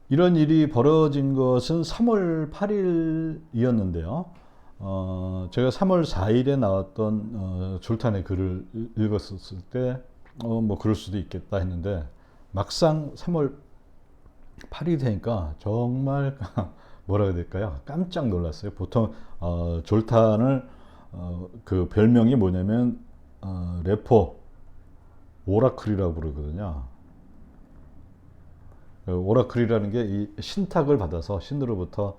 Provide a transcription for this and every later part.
이런 일이 벌어진 것은 3월 8일이었는데요. 제가 3월 4일에 나왔던 졸탄의 글을 읽었을 때, 뭐 그럴 수도 있겠다 했는데, 막상 3월 8일이 되니까 정말 뭐라 해야 될까요? 깜짝 놀랐어요. 보통 졸탄을 그 별명이 뭐냐면 래퍼 오라클이라고 부르거든요. 오라클이라는 게 이 신탁을 받아서 신으로부터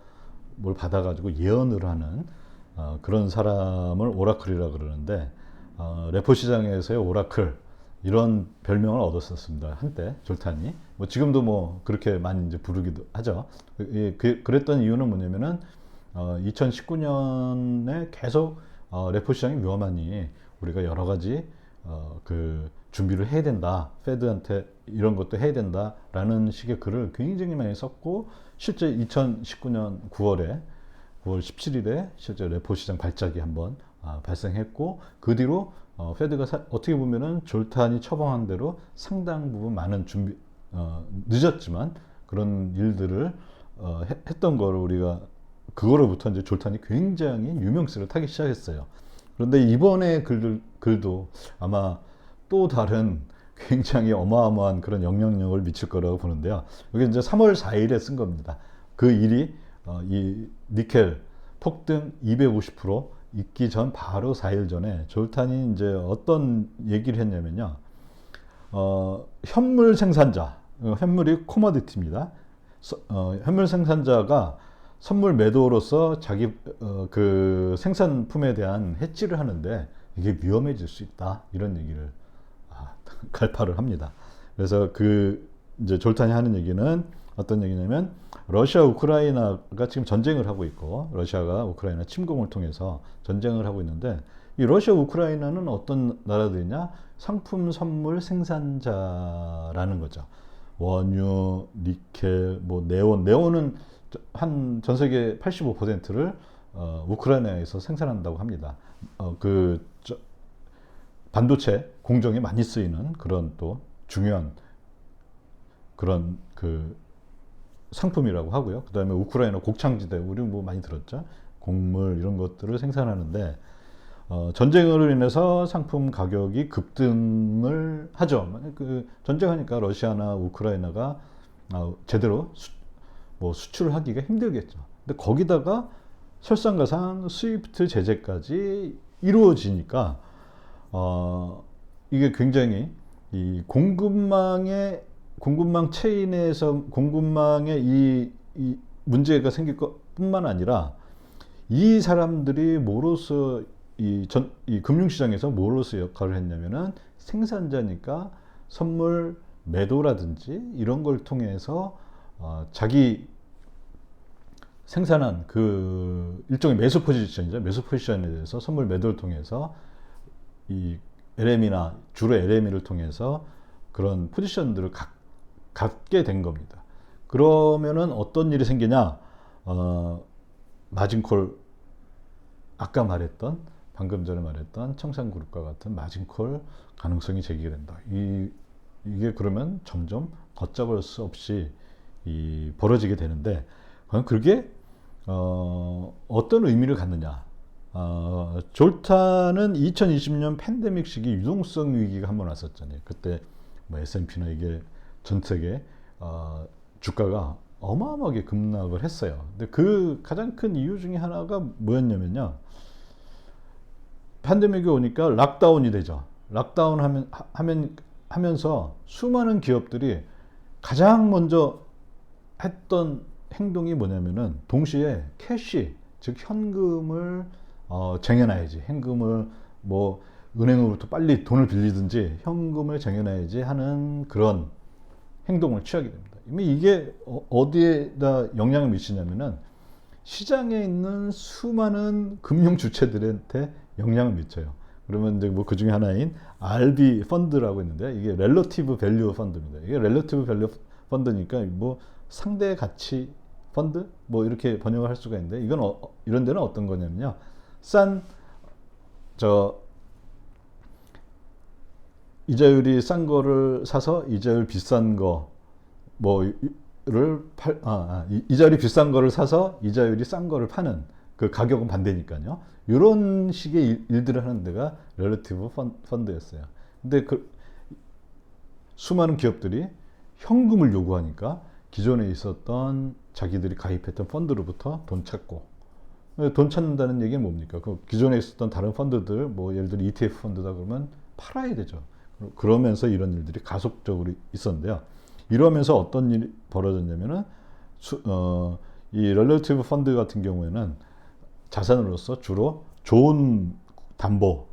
뭘 받아가지고 예언을 하는 그런 사람을 오라클이라 그러는데 래퍼 시장에서의 오라클 이런 별명을 얻었었습니다. 한때 졸탄이 뭐 지금도 뭐 그렇게 많이 이제 부르기도 하죠. 그랬던 이유는 뭐냐면은 2019년에 계속 래퍼 시장이 위험하니 우리가 여러 가지 그 준비를 해야 된다. 페드한테 이런 것도 해야 된다라는 식의 글을 굉장히 많이 썼고 실제 2019년 9월 17일에 실제 레포 시장 발작이 한번 발생했고 그 뒤로 페드가 어떻게 보면은 졸탄이 처방한 대로 상당 부분 많은 준비 늦었지만 그런 일들을 했던 거를 우리가 그거로부터 이제 졸탄이 굉장히 유명세를 타기 시작했어요. 그런데 이번에 글도 아마 또 다른 굉장히 어마어마한 그런 영향력을 미칠 거라고 보는데요. 이게 이제 3월 4일에 쓴 겁니다. 그 일이 이 니켈 폭등 250% 있기 전 바로 4일 전에 졸탄이 이제 어떤 얘기를 했냐면요. 현물 생산자, 현물이 코모디티입니다. 현물 생산자가 선물 매도로서 자기 그 생산품에 대한 해지를 하는데 이게 위험해질 수 있다 이런 얘기를 갈파를 합니다. 그래서 그 이제 졸탄이 하는 얘기는 어떤 얘기냐면 러시아 우크라이나가 지금 전쟁을 하고 있고 러시아가 우크라이나 침공을 통해서 전쟁을 하고 있는데 이 러시아 우크라이나는 어떤 나라들이냐 상품 선물 생산자라는 거죠. 원유, 니켈, 뭐 네온은 한 전 세계 85%를 우크라이나에서 생산한다고 합니다. 그 반도체 공정에 많이 쓰이는 그런 또 중요한 그런 그 상품이라고 하고요. 그 다음에 우크라이나 곡창지대, 우리 뭐 많이 들었죠. 곡물 이런 것들을 생산하는데 전쟁으로 인해서 상품 가격이 급등을 하죠. 그 전쟁하니까 러시아나 우크라이나가 제대로 뭐 수출하기가 힘들겠죠. 근데 거기다가 설상가상 스위프트 제재까지 이루어지니까 이게 굉장히 이 공급망 체인에서 공급망에 이 문제가 생길 것뿐만 아니라 이 사람들이 뭐로서 이 금융시장에서 뭐로서 역할을 했냐면은 생산자니까 선물 매도라든지 이런 걸 통해서 자기 생산한 그 일종의 매수 포지션이죠. 매수 포지션에 대해서 선물 매도를 통해서 이 LM이나 주로 LM을 통해서 그런 포지션들을 갖게 된 겁니다. 그러면은 어떤 일이 생기냐? 마진콜 아까 말했던 방금 전에 말했던 청산그룹과 같은 마진콜 가능성이 제기가 된다. 이게 그러면 점점 걷잡을 수 없이 벌어지게 되는데 그게 어떤 의미를 갖느냐? 졸타는 2020년 팬데믹 시기 유동성 위기가 한번 왔었잖아요. 그때 뭐 S&P나 이게 전 세계 주가가 어마어마하게 급락을 했어요. 근데 그 가장 큰 이유 중에 하나가 뭐였냐면요. 팬데믹이 오니까 락다운이 되죠. 락다운 하면서 수많은 기업들이 가장 먼저 했던 행동이 뭐냐면은 동시에 캐시, 즉 현금을 쟁여놔야지. 현금을 뭐 은행으로부터 빨리 돈을 빌리든지 현금을 쟁여놔야지 하는 그런 행동을 취하게 됩니다. 이미 이게 어디에다 영향을 미치냐면은 시장에 있는 수많은 금융 주체들한테 영향을 미쳐요. 그러면 이제 뭐 그 중에 하나인 RB 펀드라고 있는데 이게 렐러티브 밸류 펀드입니다. 이게 렐러티브 밸류 펀드니까 뭐 상대 가치 펀드 뭐 이렇게 번역을 할 수가 있는데 이건 이런 데는 어떤 거냐면요. 저 이자율이 싼 거를 사서 이자율 비싼 거 뭐 이자율이 비싼 거를 사서 이자율이 싼 거를 파는 그 가격은 반대니까요. 이런 식의 일들을 하는 데가 렐러티브 펀드였어요. 근데 그 수많은 기업들이 현금을 요구하니까 기존에 있었던 자기들이 가입했던 펀드로부터 돈 찾고, 돈 찾는다는 얘기는 뭡니까? 그 기존에 있었던 다른 펀드들, 뭐 예를 들어 ETF 펀드다 그러면 팔아야 되죠. 그러면서 이런 일들이 가속적으로 있었는데요. 이러면서 어떤 일이 벌어졌냐면은 이 렐러티브 펀드 같은 경우에는 자산으로서 주로 좋은 담보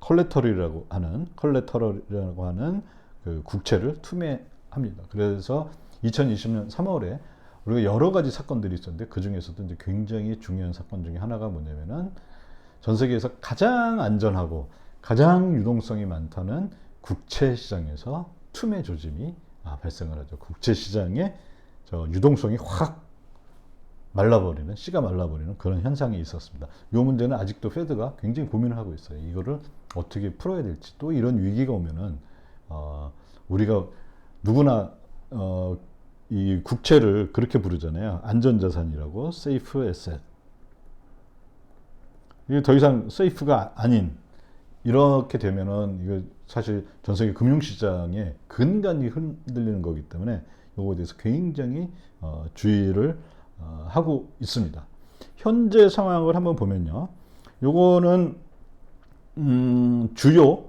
컬레터럴이라고 하는 그 국채를 투매합니다. 그래서 2020년 3월에 우리가 여러 가지 사건들이 있었는데 그 중에서도 이제 굉장히 중요한 사건 중에 하나가 뭐냐면은 전 세계에서 가장 안전하고 가장 유동성이 많다는 국채 시장에서 투매 조짐이 발생을 하죠. 국채 시장의 저 유동성이 확 말라버리는, 씨가 말라버리는 그런 현상이 있었습니다. 이 문제는 아직도 페드가 굉장히 고민을 하고 있어요. 이거를 어떻게 풀어야 될지. 또 이런 위기가 오면은 우리가 누구나 이 국채를 그렇게 부르잖아요. 안전자산이라고, 세이프 에셋. 이게 더 이상 세이프가 아닌, 이렇게 되면은 이거 사실 전 세계 금융시장의 근간이 흔들리는 거기 때문에 이거에 대해서 굉장히 주의를 하고 있습니다. 현재 상황을 한번 보면요. 요거는 주요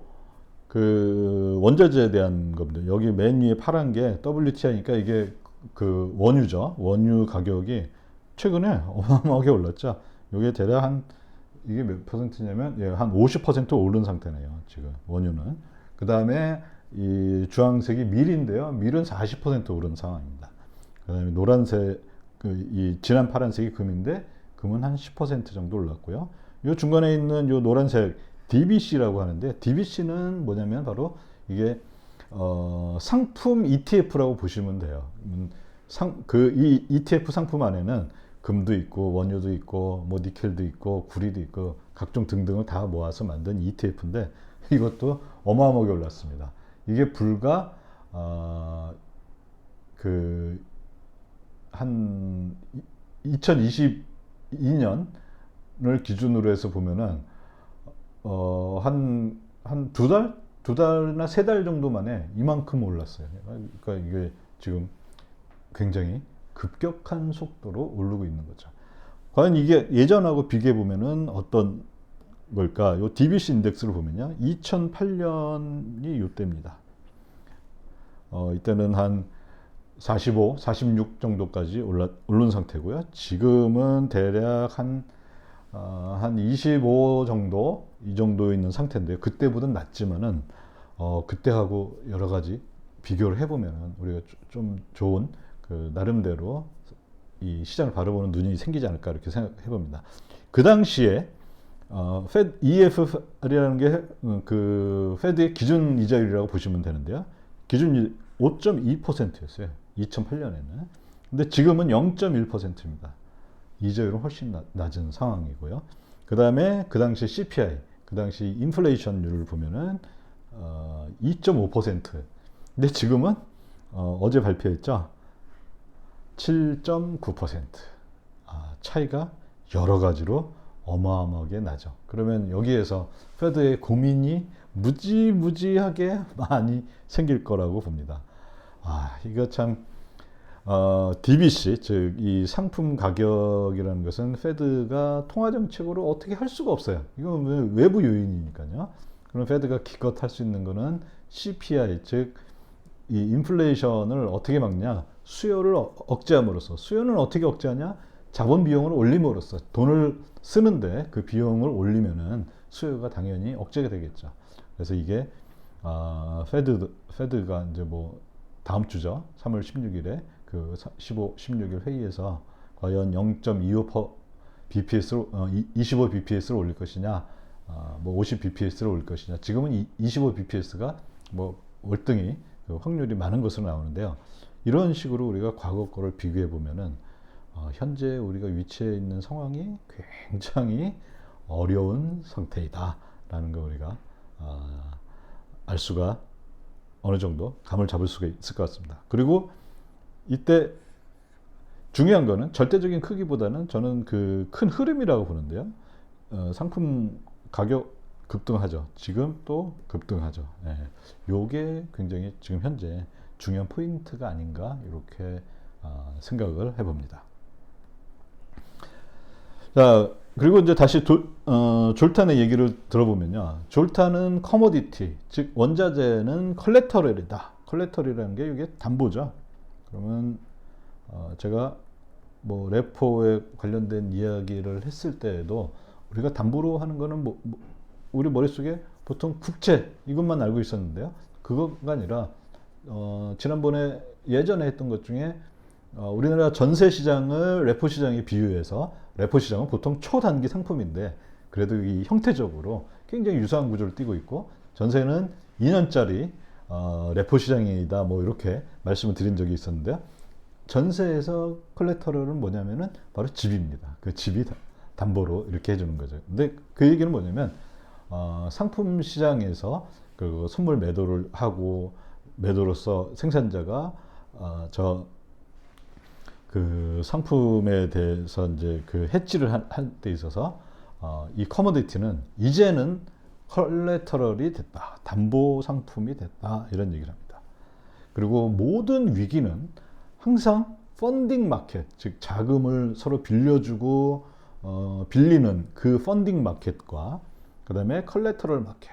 그 원자재에 대한 겁니다. 여기 맨 위에 파란 게 WTI니까 이게 그 원유죠. 원유 가격이 최근에 어마어마하게 올랐죠. 이게 대략 이게 몇 퍼센트냐면 한 50% 오른 상태네요. 지금 원유는. 그 다음에 이 주황색이 밀인데요. 밀은 40% 오른 상황입니다. 그 다음에 노란색 이 진한 파란색이 금인데 금은 한 10% 정도 올랐고요. 이 중간에 있는 이 노란색 DBC라고 하는데 DBC는 뭐냐면 바로 이게 상품 ETF라고 보시면 돼요. 이 ETF 상품 안에는 금도 있고 원유도 있고 뭐 니켈도 있고 구리도 있고 각종 등등을 다 모아서 만든 ETF인데 이것도 어마어마하게 올랐습니다. 이게 불과 한 2022년을 기준으로 해서 보면은 한 두 달이나 세 달 정도 만에 이만큼 올랐어요. 그러니까 이게 지금 굉장히 급격한 속도로 오르고 있는 거죠. 과연 이게 예전하고 비교해 보면은 어떤 걸까? 요 DBC 인덱스를 보면요. 2008년이 이때입니다. 이때는 한 45, 46 정도까지 오른 상태고요. 지금은 대략 한 25 정도, 이 정도 있는 상태인데요. 그때보다는 낮지만은, 그때하고 여러 가지 비교를 해보면은 우리가 좀 좋은, 나름대로 이 시장을 바라보는 눈이 생기지 않을까 이렇게 생각해 봅니다. 그 당시에, EFR이라는 게 그 페드의 기준 이자율이라고 보시면 되는데요. 기준 5.2%였어요. 2008년에는. 근데 지금은 0.1%입니다. 이자율은 훨씬 낮은 상황이고요. 그 다음에 그 당시 CPI, 그 당시 인플레이션율을 보면은 2.5%. 근데 지금은 어제 발표했죠. 7.9%. 차이가 여러 가지로 어마어마하게 나죠. 그러면 여기에서 페드의 고민이 무지무지하게 많이 생길 거라고 봅니다. 이거 참 DBC, 즉 이 상품 가격이라는 것은 페드가 통화 정책으로 어떻게 할 수가 없어요. 이건 외부 요인이니까요. 그럼 페드가 기껏 할 수 있는 거는 CPI, 즉 이 인플레이션을 어떻게 막냐? 수요를 억제함으로써. 수요는 어떻게 억제하냐? 자본 비용을 올림으로써. 돈을 쓰는데 그 비용을 올리면은 수요가 당연히 억제가 되겠죠. 그래서 이게 페드가 이제 뭐 다음 주죠. 3월 16일에 그 16일 회의에서 과연 0.25 BPS로 25 BPS를 올릴 것이냐, 뭐 50 BPS를 올릴 것이냐. 지금은 25 BPS가 뭐 월등히 그 확률이 많은 것으로 나오는데요. 이런 식으로 우리가 과거 거를 비교해 보면은 현재 우리가 위치해 있는 상황이 굉장히 어려운 상태이다라는 거 우리가 알 수가 어느 정도 감을 잡을 수가 있을 것 같습니다. 그리고 이때 중요한 거는 절대적인 크기보다는 저는 그 큰 흐름이라고 보는데요. 상품 가격 급등하죠. 지금 또 급등하죠. 예. 요게 굉장히 지금 현재 중요한 포인트가 아닌가 이렇게 생각을 해봅니다. 자, 그리고 이제 다시 졸탄의 얘기를 들어보면요. 졸탄은 커머디티, 즉 원자재는 컬레터럴이다. 컬레터럴이라는 게 이게 담보죠. 그러면 제가 뭐 레포에 관련된 이야기를 했을 때에도 우리가 담보로 하는 거는 우리 머릿속에 보통 국채 이것만 알고 있었는데요. 그거가 아니라 지난번에 예전에 했던 것 중에 우리나라 전세 시장을 레포 시장에 비유해서 레포 시장은 보통 초단기 상품인데 그래도 이 형태적으로 굉장히 유사한 구조를 띠고 있고 전세는 2년짜리 레포 시장이다 뭐 이렇게 말씀을 드린 적이 있었는데요. 전세에서 컬레터럴은 뭐냐면은 바로 집입니다. 그 집이 담보로 이렇게 해주는 거죠. 근데 그 얘기는 뭐냐면 상품 시장에서 그 선물 매도를 하고 매도로서 생산자가 그 상품에 대해서 이제 그 해지를 할 때 있어서 이 커머디티는 이제는 컬레터럴이 됐다, 담보 상품이 됐다 이런 얘기를 합니다. 그리고 모든 위기는 항상 펀딩 마켓, 즉 자금을 서로 빌려주고 빌리는 그 펀딩 마켓과 그 다음에 컬레터럴 마켓,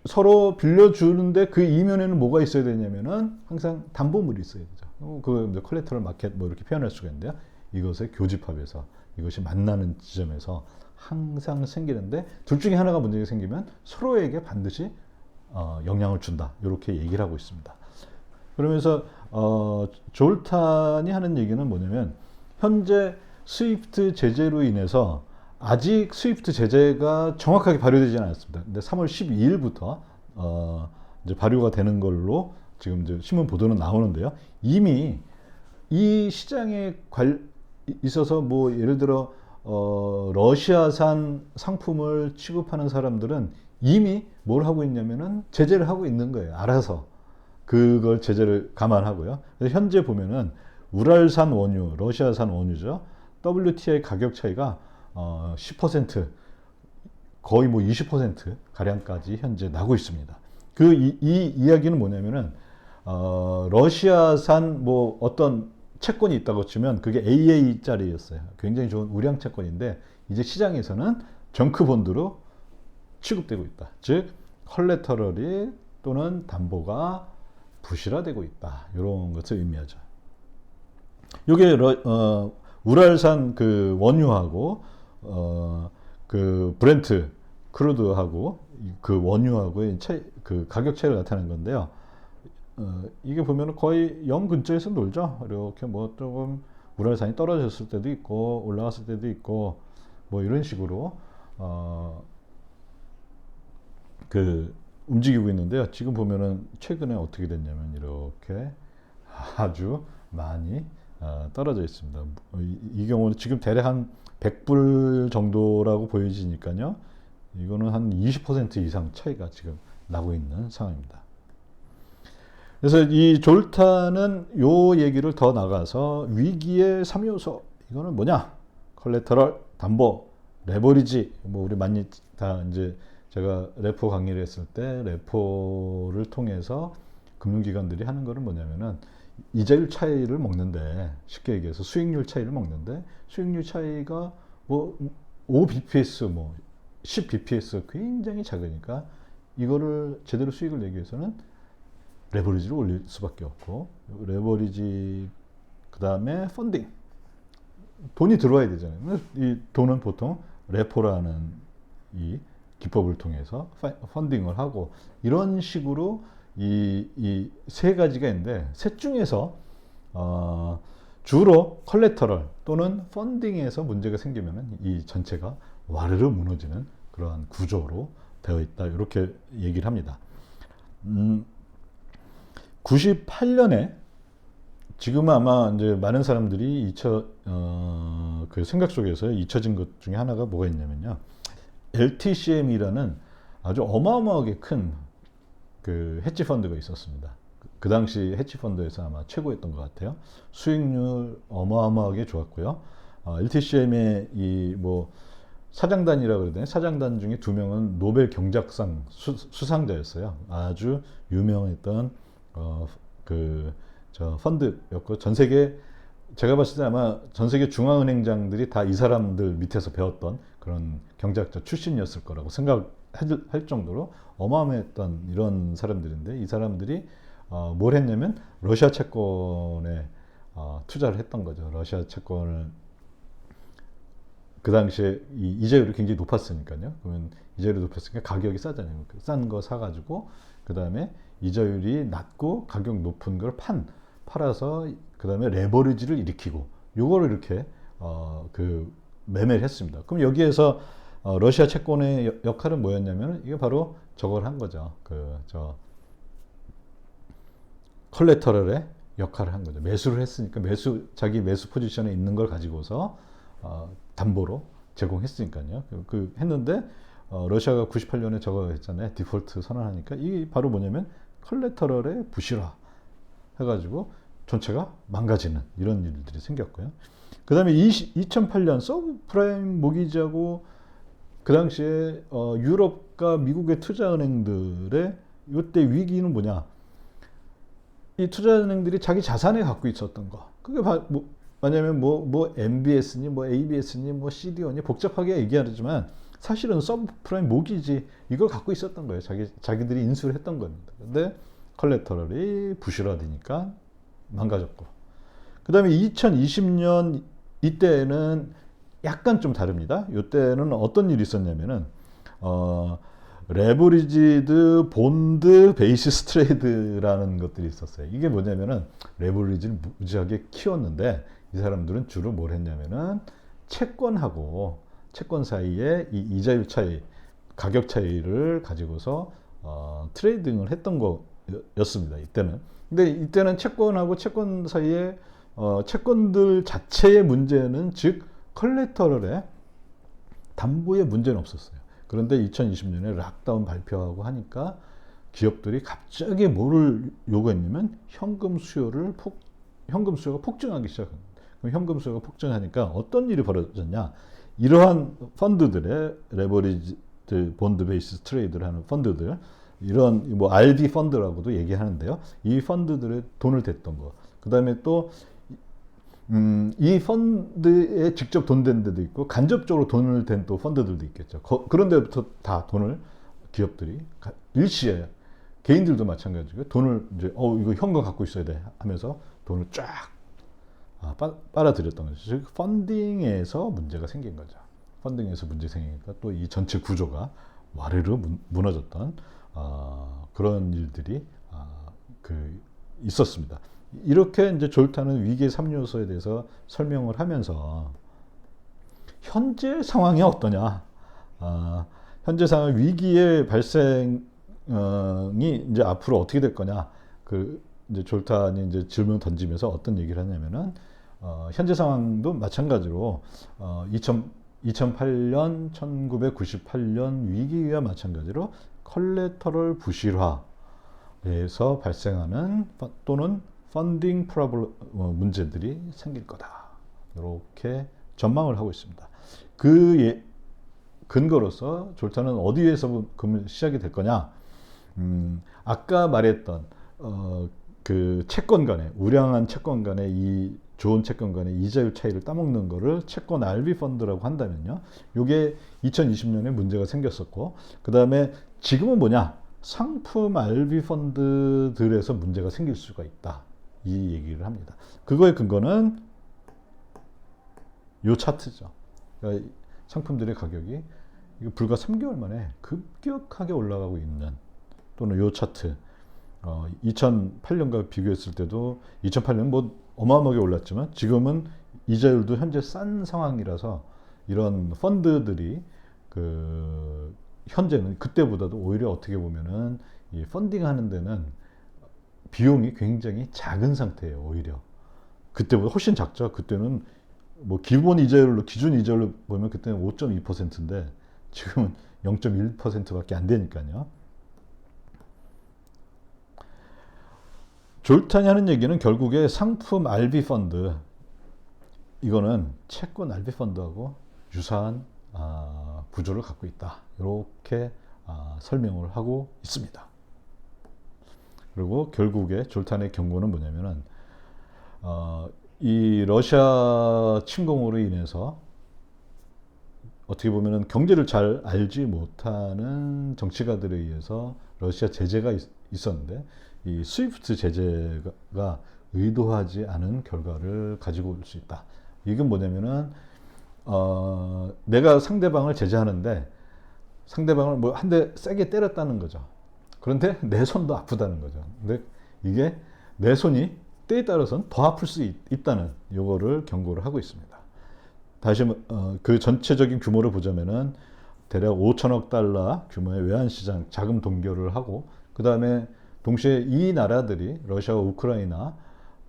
서로 빌려주는데 그 이면에는 뭐가 있어야 되냐면은 항상 담보물이 있어야 되죠. 그 컬레터럴 마켓 뭐 이렇게 표현할 수가 있는데요. 이것의 교집합에서 이것이 만나는 지점에서 항상 생기는데 둘 중에 하나가 문제가 생기면 서로에게 반드시 영향을 준다. 이렇게 얘기를 하고 있습니다. 그러면서 졸탄이 하는 얘기는 뭐냐면 현재 스위프트 제재로 인해서 아직 스위프트 제재가 정확하게 발효되지는 않았습니다. 근데 3월 12일부터 이제 발효가 되는 걸로 지금 이제 신문 보도는 나오는데요. 이미 이 시장에 있어서 뭐 예를 들어 러시아산 상품을 취급하는 사람들은 이미 뭘 하고 있냐면은 제재를 하고 있는 거예요. 알아서 그걸 제재를 감안하고요. 현재 보면은 우랄산 원유, 러시아산 원유죠. WTI 가격 차이가 10% 거의 뭐 20% 가량까지 현재 나고 있습니다. 이 이야기는 뭐냐면은 러시아산 뭐 어떤 채권이 있다고 치면 그게 AA짜리였어요. 굉장히 좋은 우량 채권인데 이제 시장에서는 정크본드로 취급되고 있다. 즉 컬레터럴이 또는 담보가 부실화되고 있다. 이런 것을 의미하죠. 이게 우랄산 그 원유하고 그 브렌트 크루드하고 그 원유하고의 그 가격 차이를 나타내는 건데요. 이게 보면은 거의 0 근처에서 놀죠. 이렇게 뭐 조금 우랄산이 떨어졌을 때도 있고 올라갔을 때도 있고 뭐 이런 식으로 그 움직이고 있는데요. 지금 보면은 최근에 어떻게 됐냐면 이렇게 아주 많이 떨어져 있습니다. 이 경우는 지금 대략 한 100불 정도라고 보여지니까요. 이거는 한 20% 이상 차이가 지금 나고 있는 상황입니다. 그래서 이 졸탄은 요 얘기를 더 나가서 위기의 3요소 이거는 뭐냐? 컬레터럴, 담보, 레버리지. 뭐 우리 많이 다 이제 제가 레포 강의를 했을 때 레포를 통해서 금융기관들이 하는 거는 뭐냐면은 이자율 차이를 먹는데 쉽게 얘기해서 수익률 차이를 먹는데 수익률 차이가 뭐 5bps 뭐 10bps 굉장히 작으니까 이거를 제대로 수익을 내기 위해서는 레버리지를 올릴 수밖에 없고 레버리지 그 다음에 펀딩 돈이 들어와야 되잖아요. 이 돈은 보통 레포라는 이 기법을 통해서 펀딩을 하고 이런 식으로 이 세 가지가 있는데 셋 중에서 주로 컬레터럴 또는 펀딩에서 문제가 생기면은 이 전체가 와르르 무너지는 그러한 구조로 되어 있다 이렇게 얘기를 합니다. 98년에 지금은 아마 이제 많은 사람들이 그 생각 속에서 잊혀진 것 중에 하나가 뭐가 있냐면요. LTCM이라는 아주 어마어마하게 큰 그 헤지 펀드가 있었습니다. 그 당시 헤지펀드에서 아마 최고였던 것 같아요. 수익률 어마어마하게 좋았고요. LTCM의 이 뭐 사장단이라고 그러더니 사장단 중에 2명은 노벨 경제학상 수상자였어요. 아주 유명했던 저 펀드였고 전 세계 제가 봤을 때 아마 전 세계 중앙은행장들이 다 이 사람들 밑에서 배웠던 그런 경제학자 출신이었을 거라고 생각할 정도로 어마어마했던 이런 사람들인데 이 사람들이 뭘 했냐면 러시아 채권에 투자를 했던 거죠. 러시아 채권을 그 당시에 이자율이 굉장히 높았으니까요. 그러면 이자율이 높았으니까 가격이 싸잖아요. 싼 거 사가지고 그 다음에 이자율이 낮고 가격 높은 걸 팔아서 그 다음에 레버리지를 일으키고 요거를 이렇게 매매를 했습니다. 그럼 여기에서 러시아 채권의 역할은 뭐였냐면 이게 바로 저걸 한 거죠. 컬레터럴의 역할을 한 거죠. 매수를 했으니까 자기 매수 포지션에 있는 걸 가지고서 담보로 제공했으니까요. 했는데 러시아가 98년에 저거 했잖아요. 디폴트 선언하니까 이게 바로 뭐냐면 컬레터럴의 부실화 해가지고 전체가 망가지는 이런 일들이 생겼고요. 그 다음에 2008년 서브프라임 모기지하고 그 당시에 유럽과 미국의 투자은행들의 이때 위기는 뭐냐? 이 투자은행들이 자기 자산에 갖고 있었던 거. 그게 뭐냐면 뭐 MBS니 뭐 ABS니 뭐 CDO니 복잡하게 얘기하지만 사실은 서브프라임 모기지 이걸 갖고 있었던 거예요. 자기들이 인수를 했던 겁니다. 근데 컬레터럴이 부실화되니까 망가졌고. 그 다음에 2020년 이때는 약간 좀 다릅니다. 이때는 어떤 일이 있었냐면은 레버리지드 본드 베이시스 트레이드라는 것들이 있었어요. 이게 뭐냐면은 레버리지를 무지하게 키웠는데 이 사람들은 주로 뭘 했냐면은 채권하고 채권 사이에 이 이자율 차이, 가격 차이를 가지고서 트레이딩을 했던 거였습니다. 이때는. 근데 이때는 채권하고 채권 사이에 채권들 자체의 문제는 즉 컬레터럴의 담보의 문제는 없었어요. 그런데 2020년에 락다운 발표하고 하니까 기업들이 갑자기 뭐를 요구했냐면 현금 수요가 폭증하기 시작합니다. 그럼 현금 수요가 폭증하니까 어떤 일이 벌어졌냐? 이러한 펀드들의 레버리지 본드 베이스 트레이드를 하는 펀드들 이런 뭐 RD 펀드라고도 얘기하는데요. 이 펀드들의 돈을 댔던 거. 그다음에 또 이 펀드에 직접 돈 댄 데도 있고 간접적으로 돈을 댄 또 펀드들도 있겠죠. 그런 데부터 다 돈을 기업들이 일시에 개인들도 마찬가지고 돈을 이제 이거 현금 갖고 있어야 돼 하면서 돈을 쫙 빨아들였던 거죠. 즉 펀딩에서 문제가 생긴 거죠. 펀딩에서 문제 생기니까 또 이 전체 구조가 와르르 무너졌던 그런 일들이 있었습니다. 이렇게 이제 졸타는 위기의 3요소에 대해서 설명을 하면서 현재 상황이 어떠냐? 현재 상황 위기의 발생이 이제 앞으로 어떻게 될 거냐? 이제 졸탄이 이제 질문을 던지면서 어떤 얘기를 하냐면은 현재 상황도 마찬가지로 2008년, 1998년 위기와 마찬가지로 컬레터럴 부실화에서 발생하는 또는 펀딩 프로블럼 문제들이 생길 거다. 이렇게 전망을 하고 있습니다. 근거로서 졸탄은 어디에서 시작이 될 거냐? 아까 말했던 그 채권 간의 우량한 채권 간의 이 좋은 채권 간의 이자율 차이를 따먹는 거를 채권 RB 펀드라고 한다면요. 이게 2020년에 문제가 생겼었고 그 다음에 지금은 뭐냐? 상품 RB 펀드들에서 문제가 생길 수가 있다. 이 얘기를 합니다. 그거의 근거는 요 차트죠. 그러니까 상품들의 가격이 이거 불과 3개월 만에 급격하게 올라가고 있는 또는 요 차트 2008년과 비교했을 때도 2008년 뭐 어마어마하게 올랐지만 지금은 이자율도 현재 싼 상황이라서 이런 펀드들이 현재는 그때보다도 오히려 어떻게 보면은 이 펀딩 하는 데는 비용이 굉장히 작은 상태예요. 오히려 그때보다 훨씬 작죠. 그때는 뭐 기준 이자율로 보면 그때는 5.2%인데 지금은 0.1%밖에 안 되니까요. 졸탄이 하는 얘기는 결국에 상품 RB 펀드, 이거는 채권 RB 펀드하고 유사한 구조를 갖고 있다. 이렇게 설명을 하고 있습니다. 그리고 결국에 졸탄의 경고는 뭐냐면은 이 러시아 침공으로 인해서 어떻게 보면은 경제를 잘 알지 못하는 정치가들에 의해서 러시아 제재가 있었는데, 이 스위프트 제재가 의도하지 않은 결과를 가지고 올 수 있다. 이건 뭐냐면은 내가 상대방을 제재하는데 상대방을 뭐 한 대 세게 때렸다는 거죠. 그런데 내 손도 아프다는 거죠. 근데 이게 내 손이 때에 따라서는 더 아플 수 있다는 요거를 경고를 하고 있습니다. 다시 그 전체적인 규모를 보자면은 대략 5천억 달러 규모의 외환시장 자금 동결을 하고, 그 다음에 동시에 이 나라들이, 러시아와 우크라이나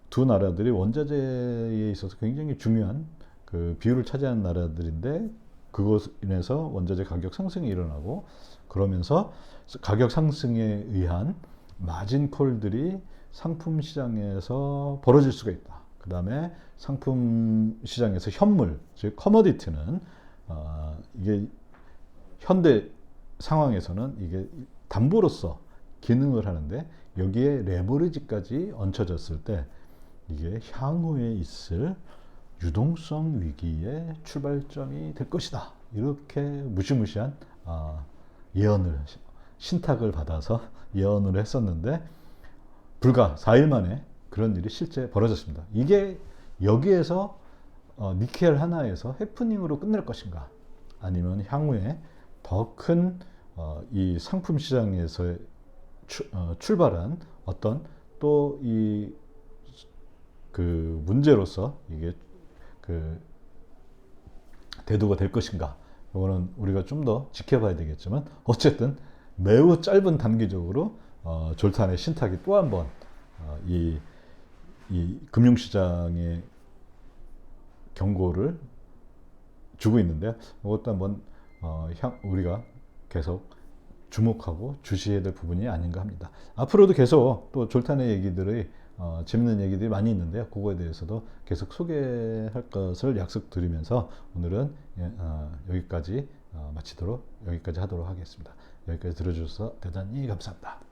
두 나라들이 원자재에 있어서 굉장히 중요한 그 비율을 차지하는 나라들인데, 그것으로 인해서 원자재 가격 상승이 일어나고, 그러면서 가격 상승에 의한 마진 콜들이 상품 시장에서 벌어질 수가 있다. 그 다음에 상품 시장에서 현물, 즉 커머디티는 이게 현대 상황에서는 이게 담보로서 기능을 하는데, 여기에 레버리지까지 얹혀졌을 때 이게 향후에 있을 유동성 위기의 출발점이 될 것이다. 이렇게 무시무시한 예언을, 신탁을 받아서 예언을 했었는데, 불과 4일 만에 그런 일이 실제 벌어졌습니다. 이게 여기에서 니켈 하나에서 해프닝으로 끝날 것인가, 아니면 향후에 더 큰 이 상품 시장에서 출발한 어떤 또 이 그 문제로서 이게 그 대두가 될 것인가, 이거는 우리가 좀 더 지켜봐야 되겠지만, 어쨌든 매우 짧은 단기적으로 졸탄의 신탁이 또 한 번 이 금융시장에 경고를 주고 있는데, 이것도 한번 우리가 계속 주목하고 주시해야 될 부분이 아닌가 합니다. 앞으로도 계속 또 졸탄의 얘기들이 재밌는 얘기들이 많이 있는데요. 그거에 대해서도 계속 소개할 것을 약속드리면서 오늘은 여기까지 마치도록, 여기까지 하도록 하겠습니다. 여기까지 들어주셔서 대단히 감사합니다.